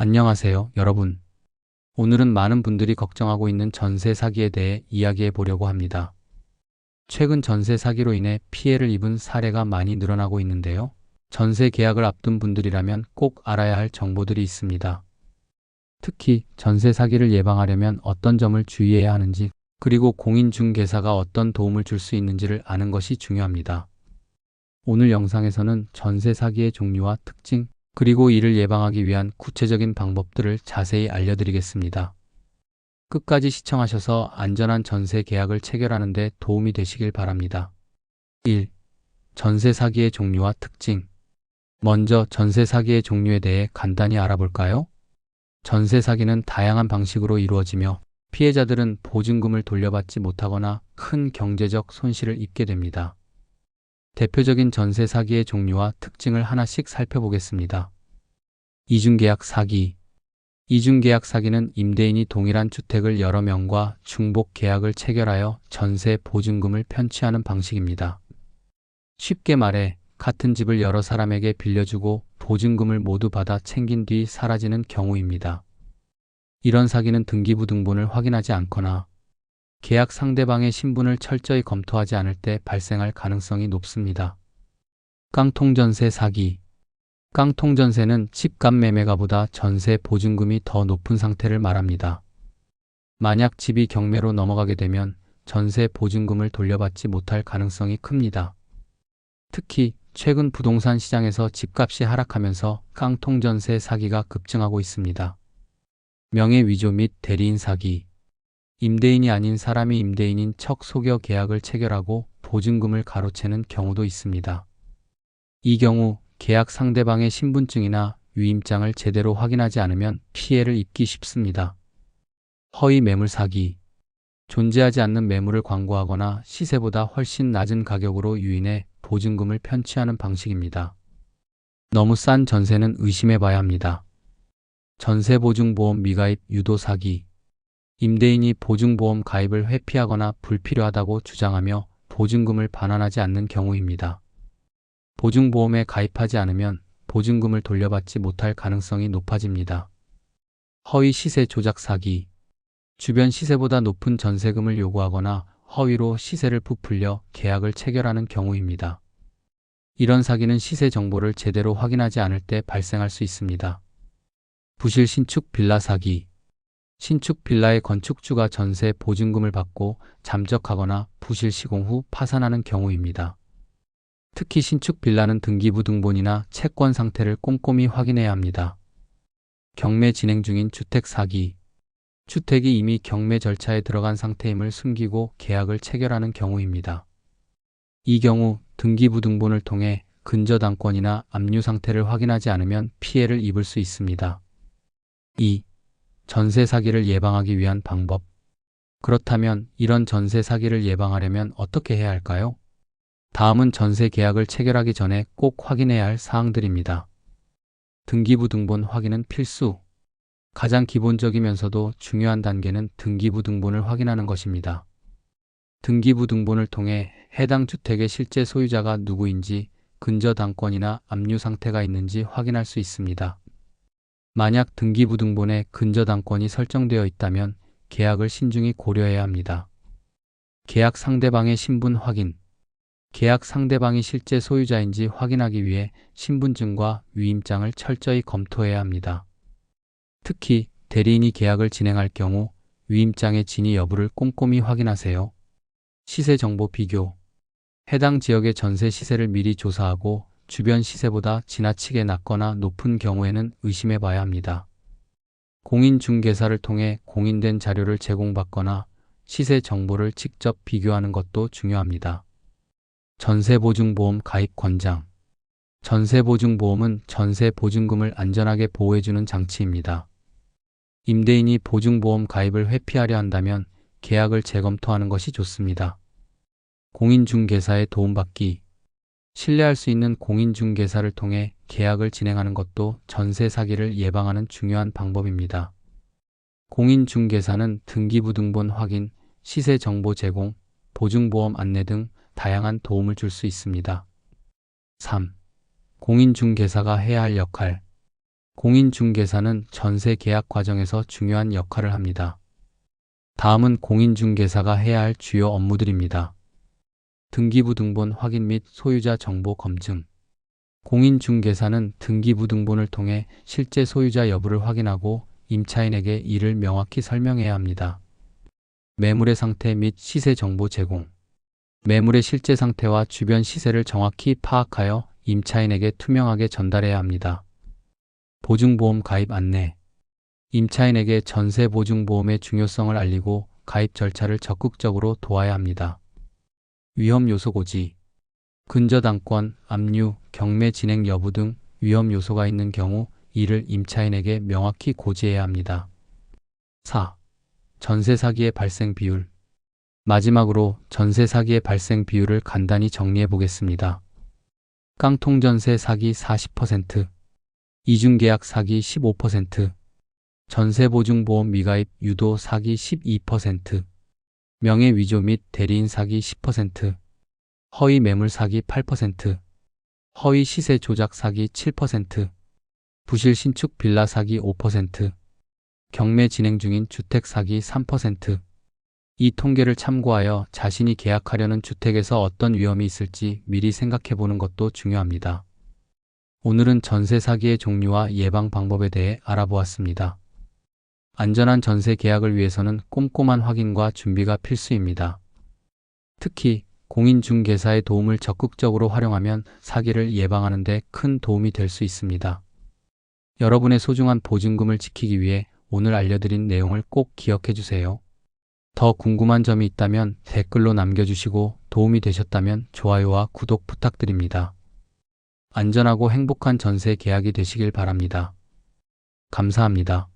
안녕하세요, 여러분. 오늘은 많은 분들이 걱정하고 있는 전세 사기에 대해 이야기해 보려고 합니다. 최근 전세 사기로 인해 피해를 입은 사례가 많이 늘어나고 있는데요. 전세 계약을 앞둔 분들이라면 꼭 알아야 할 정보들이 있습니다. 특히 전세 사기를 예방하려면 어떤 점을 주의해야 하는지, 그리고 공인중개사가 어떤 도움을 줄 수 있는지를 아는 것이 중요합니다. 오늘 영상에서는 전세 사기의 종류와 특징, 그리고 이를 예방하기 위한 구체적인 방법들을 자세히 알려드리겠습니다. 끝까지 시청하셔서 안전한 전세 계약을 체결하는 데 도움이 되시길 바랍니다. 1. 전세 사기의 종류와 특징. 먼저 전세 사기의 종류에 대해 간단히 알아볼까요? 전세 사기는 다양한 방식으로 이루어지며 피해자들은 보증금을 돌려받지 못하거나 큰 경제적 손실을 입게 됩니다. 대표적인 전세 사기의 종류와 특징을 하나씩 살펴보겠습니다. 이중계약 사기. 이중계약 사기는 임대인이 동일한 주택을 여러 명과 중복 계약을 체결하여 전세 보증금을 편취하는 방식입니다. 쉽게 말해 같은 집을 여러 사람에게 빌려주고 보증금을 모두 받아 챙긴 뒤 사라지는 경우입니다. 이런 사기는 등기부등본을 확인하지 않거나 계약 상대방의 신분을 철저히 검토하지 않을 때 발생할 가능성이 높습니다. 깡통전세 사기. 깡통전세는 집값 매매가보다 전세 보증금이 더 높은 상태를 말합니다. 만약 집이 경매로 넘어가게 되면 전세 보증금을 돌려받지 못할 가능성이 큽니다. 특히 최근 부동산 시장에서 집값이 하락하면서 깡통전세 사기가 급증하고 있습니다. 명예위조 및 대리인 사기. 임대인이 아닌 사람이 임대인인 척 속여 계약을 체결하고 보증금을 가로채는 경우도 있습니다. 이 경우 계약 상대방의 신분증이나 위임장을 제대로 확인하지 않으면 피해를 입기 쉽습니다. 허위 매물 사기. 존재하지 않는 매물을 광고하거나 시세보다 훨씬 낮은 가격으로 유인해 보증금을 편취하는 방식입니다. 너무 싼 전세는 의심해 봐야 합니다. 전세보증보험 미가입 유도 사기. 임대인이 보증보험 가입을 회피하거나 불필요하다고 주장하며 보증금을 반환하지 않는 경우입니다. 보증보험에 가입하지 않으면 보증금을 돌려받지 못할 가능성이 높아집니다. 허위 시세 조작 사기. 주변 시세보다 높은 전세금을 요구하거나 허위로 시세를 부풀려 계약을 체결하는 경우입니다. 이런 사기는 시세 정보를 제대로 확인하지 않을 때 발생할 수 있습니다. 부실 신축 빌라 사기. 신축 빌라의 건축주가 전세 보증금을 받고 잠적하거나 부실 시공 후 파산하는 경우입니다. 특히 신축 빌라는 등기부등본이나 채권 상태를 꼼꼼히 확인해야 합니다. 경매 진행 중인 주택 사기. 주택이 이미 경매 절차에 들어간 상태임을 숨기고 계약을 체결하는 경우입니다. 이 경우 등기부등본을 통해 근저당권이나 압류 상태를 확인하지 않으면 피해를 입을 수 있습니다. 2. 전세 사기를 예방하기 위한 방법. 그렇다면 이런 전세 사기를 예방하려면 어떻게 해야 할까요? 다음은 전세 계약을 체결하기 전에 꼭 확인해야 할 사항들입니다. 등기부등본 확인은 필수. 가장 기본적이면서도 중요한 단계는 등기부등본을 확인하는 것입니다. 등기부등본을 통해 해당 주택의 실제 소유자가 누구인지, 근저당권이나 압류 상태가 있는지 확인할 수 있습니다. 만약 등기부등본에 근저당권이 설정되어 있다면 계약을 신중히 고려해야 합니다. 계약 상대방의 신분 확인. 계약 상대방이 실제 소유자인지 확인하기 위해 신분증과 위임장을 철저히 검토해야 합니다. 특히 대리인이 계약을 진행할 경우 위임장의 진위 여부를 꼼꼼히 확인하세요. 시세 정보 비교. 해당 지역의 전세 시세를 미리 조사하고 주변 시세보다 지나치게 낮거나 높은 경우에는 의심해 봐야 합니다. 공인중개사를 통해 공인된 자료를 제공받거나 시세 정보를 직접 비교하는 것도 중요합니다. 전세보증보험 가입 권장. 전세보증보험은 전세 보증금을 안전하게 보호해주는 장치입니다. 임대인이 보증보험 가입을 회피하려 한다면 계약을 재검토하는 것이 좋습니다. 공인중개사의 도움받기. 신뢰할 수 있는 공인중개사를 통해 계약을 진행하는 것도 전세 사기를 예방하는 중요한 방법입니다. 공인중개사는 등기부등본 확인, 시세 정보 제공, 보증보험 안내 등 다양한 도움을 줄 수 있습니다. 3. 공인중개사가 해야 할 역할. 공인중개사는 전세 계약 과정에서 중요한 역할을 합니다. 다음은 공인중개사가 해야 할 주요 업무들입니다. 등기부 등본 확인 및 소유자 정보 검증. 공인중개사는 등기부 등본을 통해 실제 소유자 여부를 확인하고 임차인에게 이를 명확히 설명해야 합니다. 매물의 상태 및 시세 정보 제공. 매물의 실제 상태와 주변 시세를 정확히 파악하여 임차인에게 투명하게 전달해야 합니다. 보증보험 가입 안내. 임차인에게 전세 보증보험의 중요성을 알리고 가입 절차를 적극적으로 도와야 합니다. 위험 요소 고지. 근저당권, 압류, 경매 진행 여부 등 위험 요소가 있는 경우 이를 임차인에게 명확히 고지해야 합니다. 4. 전세 사기의 발생 비율. 마지막으로 전세 사기의 발생 비율을 간단히 정리해 보겠습니다. 깡통전세 사기 40%, 이중계약 사기 15%, 전세보증보험 미가입 유도 사기 12%, 명예위조 및 대리인 사기 10%, 허위 매물 사기 8%, 허위 시세 조작 사기 7%, 부실 신축 빌라 사기 5%, 경매 진행 중인 주택 사기 3%. 이 통계를 참고하여 자신이 계약하려는 주택에서 어떤 위험이 있을지 미리 생각해 보는 것도 중요합니다. 오늘은 전세 사기의 종류와 예방 방법에 대해 알아보았습니다. 안전한 전세 계약을 위해서는 꼼꼼한 확인과 준비가 필수입니다. 특히 공인중개사의 도움을 적극적으로 활용하면 사기를 예방하는 데 큰 도움이 될 수 있습니다. 여러분의 소중한 보증금을 지키기 위해 오늘 알려드린 내용을 꼭 기억해 주세요. 더 궁금한 점이 있다면 댓글로 남겨주시고 도움이 되셨다면 좋아요와 구독 부탁드립니다. 안전하고 행복한 전세 계약이 되시길 바랍니다. 감사합니다.